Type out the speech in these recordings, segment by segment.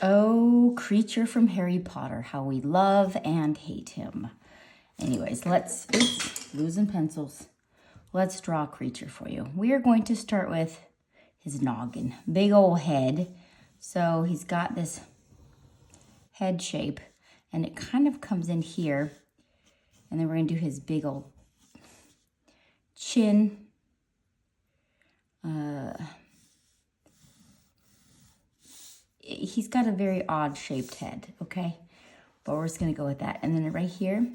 Oh, Kreacher from Harry Potter, how we love and hate him. Anyways, oops, losing pencils. Let's draw Kreacher for you. We are going to start with his noggin, big old head. So he's got this head shape, and it kind of comes in here. And then we're going to do his big old chin. He's got a very odd shaped head, okay? But we're just going to go with that. And then right here,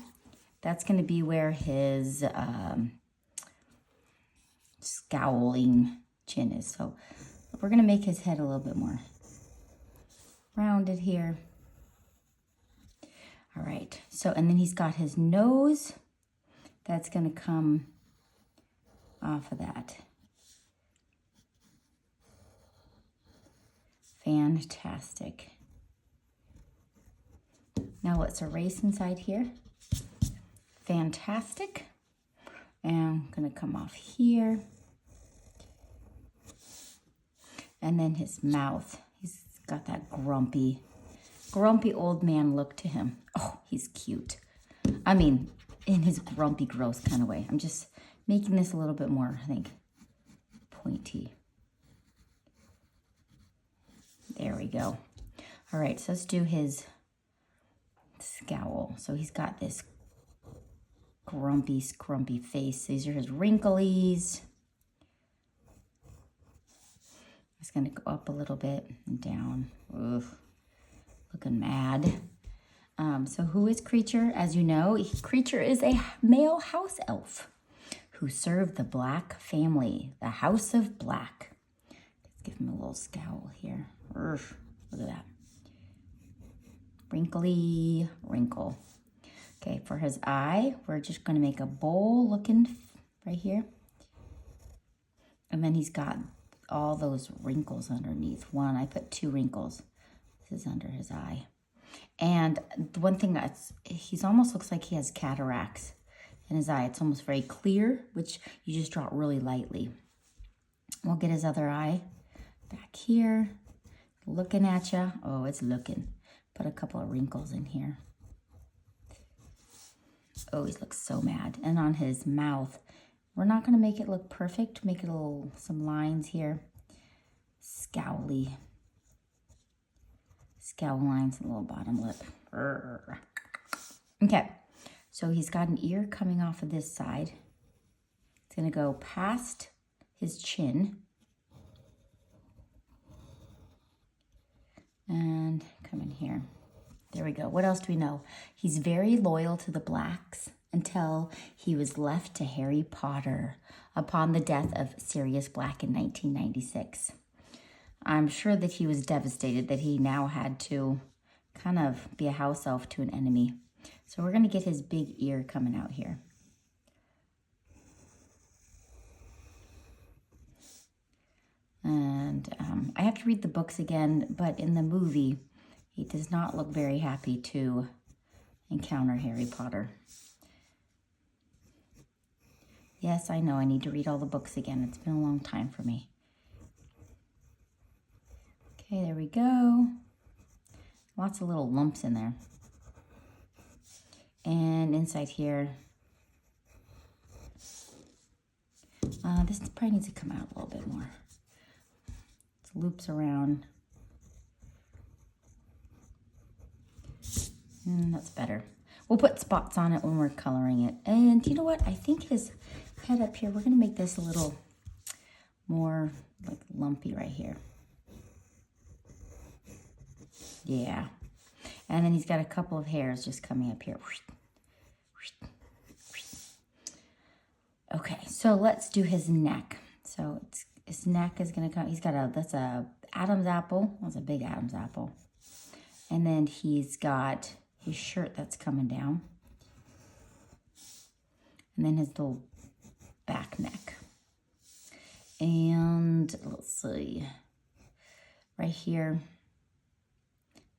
that's going to be where his scowling chin is. So we're going to make his head a little bit more rounded here. All right. So, and then he's got his nose. That's going to come off of that. Fantastic. Now let's erase inside here. Fantastic. And I'm going to come off here. And then his mouth. He's got that grumpy old man look to him. Oh, he's cute. I mean, in his grumpy, gross kind of way. I'm just making this a little bit more, I think, pointy. There we go. All right, so let's do his scowl. So he's got this grumpy, scrumpy face. These are his wrinklies. It's going to go up a little bit and down. Oof, looking mad. So who is Kreacher? As you know, Kreacher is a male house elf who served the Black family, the House of Black. Let's give him a little scowl here. Oof, look at that. Wrinkly wrinkle. Okay, for his eye, we're just going to make a bowl looking right here. And then he's got all those wrinkles underneath. I put 2 wrinkles. This is under his eye. And the one thing he almost looks like he has cataracts in his eye. It's almost very clear, which you just draw it really lightly. We'll get his other eye back here, looking at you. Oh, it's looking. Put a couple of wrinkles in here. Oh, he looks so mad. And on his mouth, we're not going to make it look perfect. Make it some lines here. Scowly. Scowl lines and a little bottom lip. Urgh. Okay, so he's got an ear coming off of this side. It's going to go past his chin. And come in here. There we go. What else do we know? He's very loyal to the Blacks until he was left to Harry Potter upon the death of Sirius Black in 1996. I'm sure that he was devastated that he now had to kind of be a house elf to an enemy. So we're going to get his big ear coming out here. And I have to read the books again, but in the movie, he does not look very happy to encounter Harry Potter. Yes, I know, I need to read all the books again. It's been a long time for me. Okay, there we go. Lots of little lumps in there. And inside here, this probably needs to come out a little bit more. It loops around. And that's better. We'll put spots on it when we're coloring it. And you know what? I think his head up here, we're going to make this a little more like lumpy right here. Yeah. And then he's got a couple of hairs just coming up here. Okay, so let's do his neck. So his neck is going to come, that's a Adam's apple. That's a big Adam's apple. And then he's got his shirt that's coming down. And then his little back neck. And let's see, right here.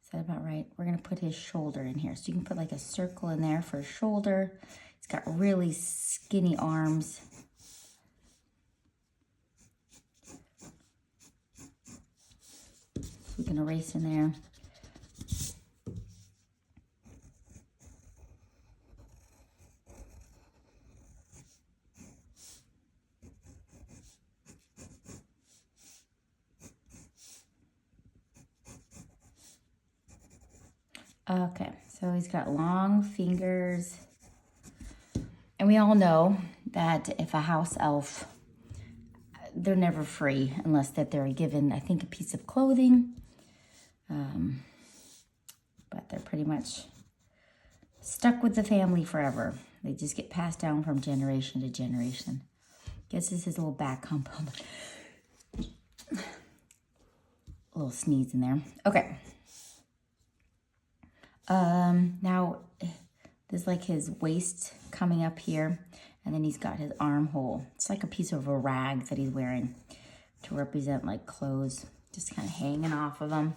Is that about right? We're going to put his shoulder in here. So you can put like a circle in there for his shoulder. He's got really skinny arms. We can erase in there. Okay, so he's got long fingers. And we all know that if a house elf, they're never free unless that they're given, I think, a piece of clothing. But they're pretty much stuck with the family forever. They just get passed down from generation to generation. Guess this is his little back hump. A little sneeze in there. Okay. Now there's like his waist coming up here, and then he's got his armhole. It's like a piece of a rag that he's wearing to represent like clothes, just kind of hanging off of him.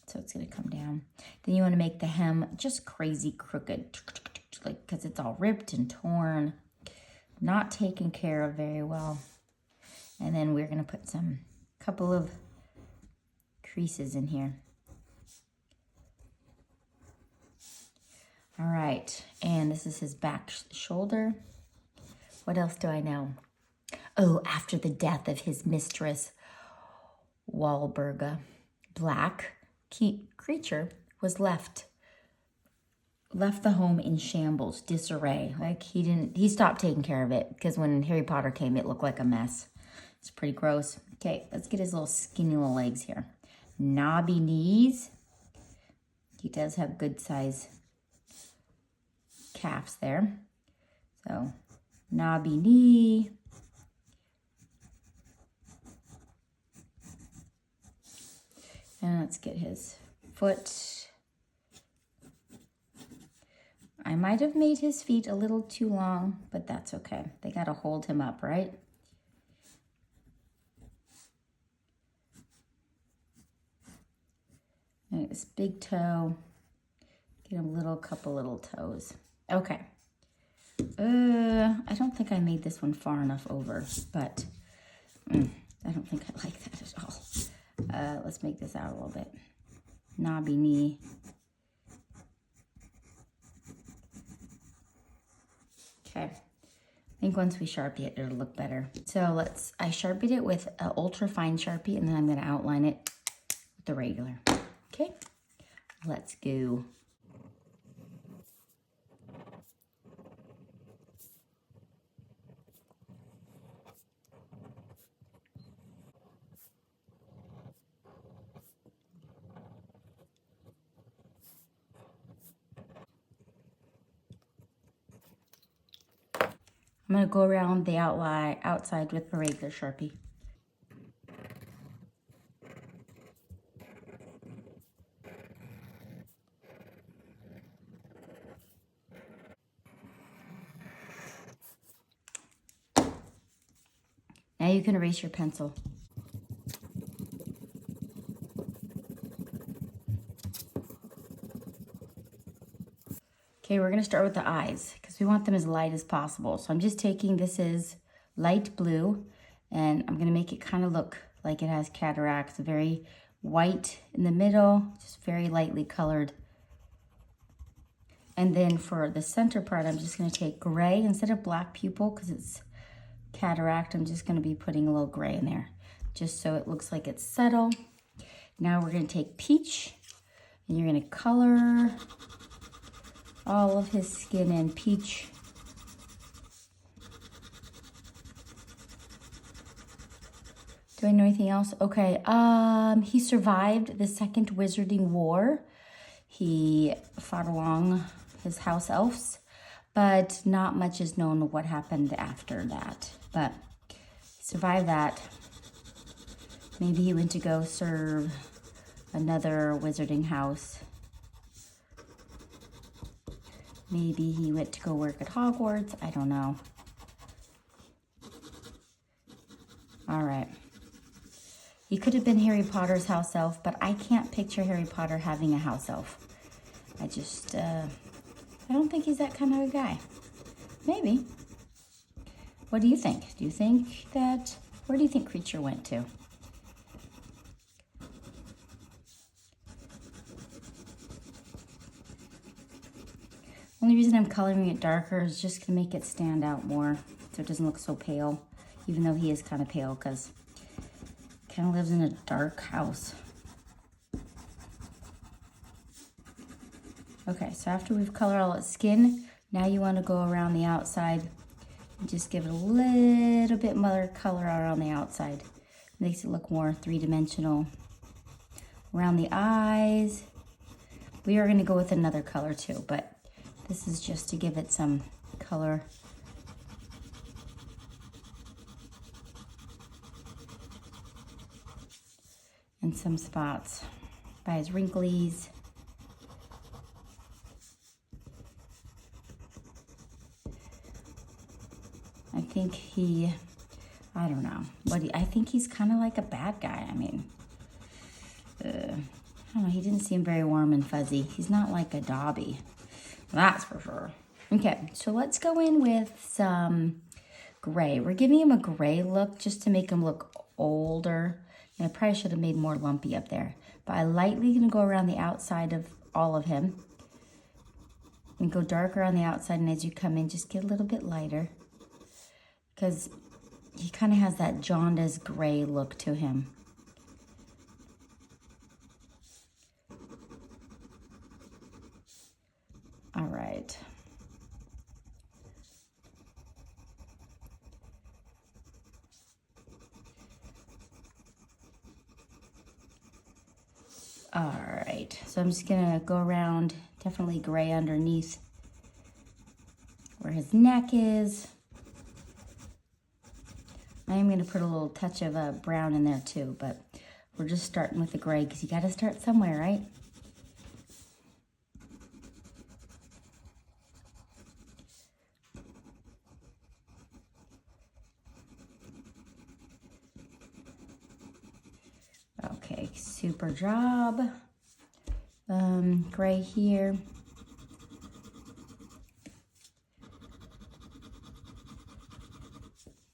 So it's gonna come down. Then you want to make the hem just crazy crooked, like because it's all ripped and torn, not taken care of very well. And then we're gonna put some couple of creases in here. All right, and this is his back shoulder. What else do I know? Oh, after the death of his mistress, Walburga, Black Kreacher was left the home in shambles, disarray. Like he stopped taking care of it because when Harry Potter came, it looked like a mess. It's pretty gross. Okay, let's get his little skinny little legs here. Knobby knees. He does have good size calves there. So, knobby knee. And let's get his foot. I might have made his feet a little too long, but that's okay. They got to hold him up, right? And this big toe. Get a couple little toes. Okay. I don't think I made this one far enough over, but I don't think I like that at all. Let's make this out a little bit. Knobby knee. Okay. I think once we Sharpie it, it'll look better. So I Sharpied it with an ultra fine Sharpie, and then I'm going to outline it with the regular. Okay. Let's go. I'm going to go around the outside with the regular Sharpie. Now you can erase your pencil. Okay, we're going to start with the eyes because we want them as light as possible. So I'm just taking, this is light blue, and I'm going to make it kind of look like it has cataracts, very white in the middle, just very lightly colored. And then for the center part, I'm just going to take gray instead of black pupil because it's cataract. I'm just going to be putting a little gray in there just so it looks like it's subtle. Now we're going to take peach, and you're going to color all of his skin in peach. Do I know anything else? Okay, he survived the Second Wizarding War. He fought along his house elves, but not much is known of what happened after that. But he survived that. Maybe he went to go serve another wizarding house. Maybe he went to go work at Hogwarts. I don't know. All right. He could have been Harry Potter's house elf, but I can't picture Harry Potter having a house elf. I just, I don't think he's that kind of a guy. Maybe. What do you think? Do you think that, where do you think Kreacher went to? Only reason I'm coloring it darker is just to make it stand out more so it doesn't look so pale, even though he is kind of pale because he kind of lives in a dark house. Okay, so after we've colored all its skin, now you want to go around the outside and just give it a little bit more color around the outside. Makes it look more three-dimensional. Around the eyes, we are going to go with another color too, but this is just to give it some color. And some spots by his wrinklies. I think I don't know. I think he's kind of like a bad guy. I mean, I don't know, he didn't seem very warm and fuzzy. He's not like a Dobby, that's for sure. Okay, so let's go in with some gray. We're giving him a gray look just to make him look older. And I probably should have made more lumpy up there. But I lightly gonna go around the outside of all of him. And go darker on the outside, and as you come in, just get a little bit lighter. Because he kind of has that jaundice gray look to him. All right. All right, so I'm just gonna go around, definitely gray underneath where his neck is. I am gonna put a little touch of brown in there too, but we're just starting with the gray because you gotta start somewhere, right? Okay, super job. Gray here.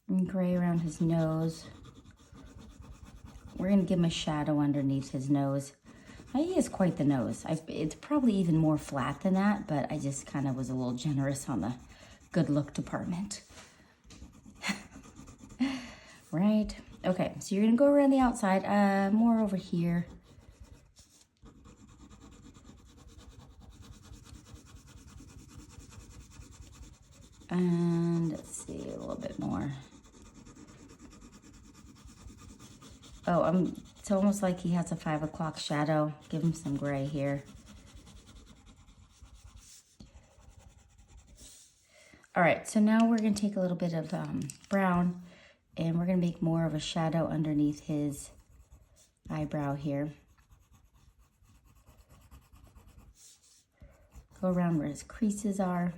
And gray around his nose. We're gonna give him a shadow underneath his nose. He has quite the nose. It's probably even more flat than that, but I just kind of was a little generous on the good look department. Right? Okay, so you're gonna go around the outside, more over here. And let's see, a little bit more. Oh, it's almost like he has a 5 o'clock shadow. Give him some gray here. All right, so now we're gonna take a little bit of brown, and we're gonna make more of a shadow underneath his eyebrow here. Go around where his creases are.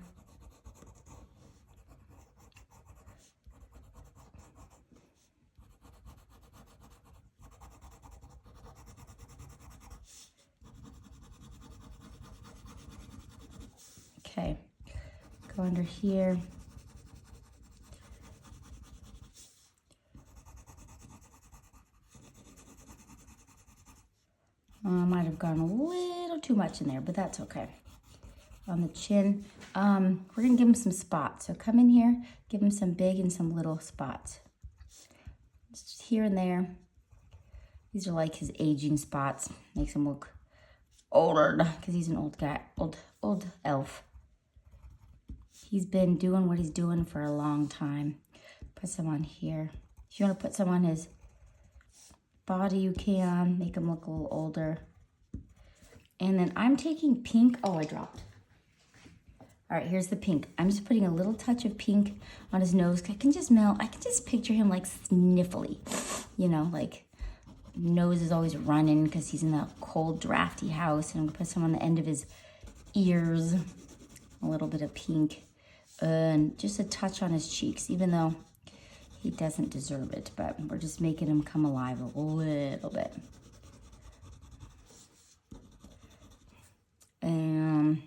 Okay, go under here. Might have gone a little too much in there, but that's okay. On the chin, we're gonna give him some spots. So come in here, give him some big and some little spots. Just here and there. These are like his aging spots. Makes him look older because he's an old guy, old elf. He's been doing what he's doing for a long time. Put some on here. If you want to put some on his body, you can. Make him look a little older. And then I'm taking pink. Oh, I dropped. All right, here's the pink. I'm just putting a little touch of pink on his nose. I can just picture him like sniffly. You know, like nose is always running because he's in that cold, drafty house. And I'm gonna put some on the end of his ears. A little bit of pink. And just a touch on his cheeks, even though he doesn't deserve it, but we're just making him come alive a little bit. And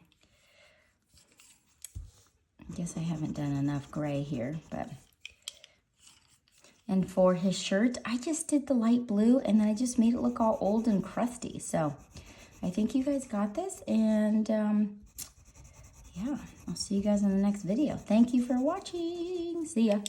I guess I haven't done enough gray here, but. And for his shirt, I just did the light blue and then I just made it look all old and crusty. So I think you guys got this, and yeah, I'll see you guys in the next video. Thank you for watching. See ya.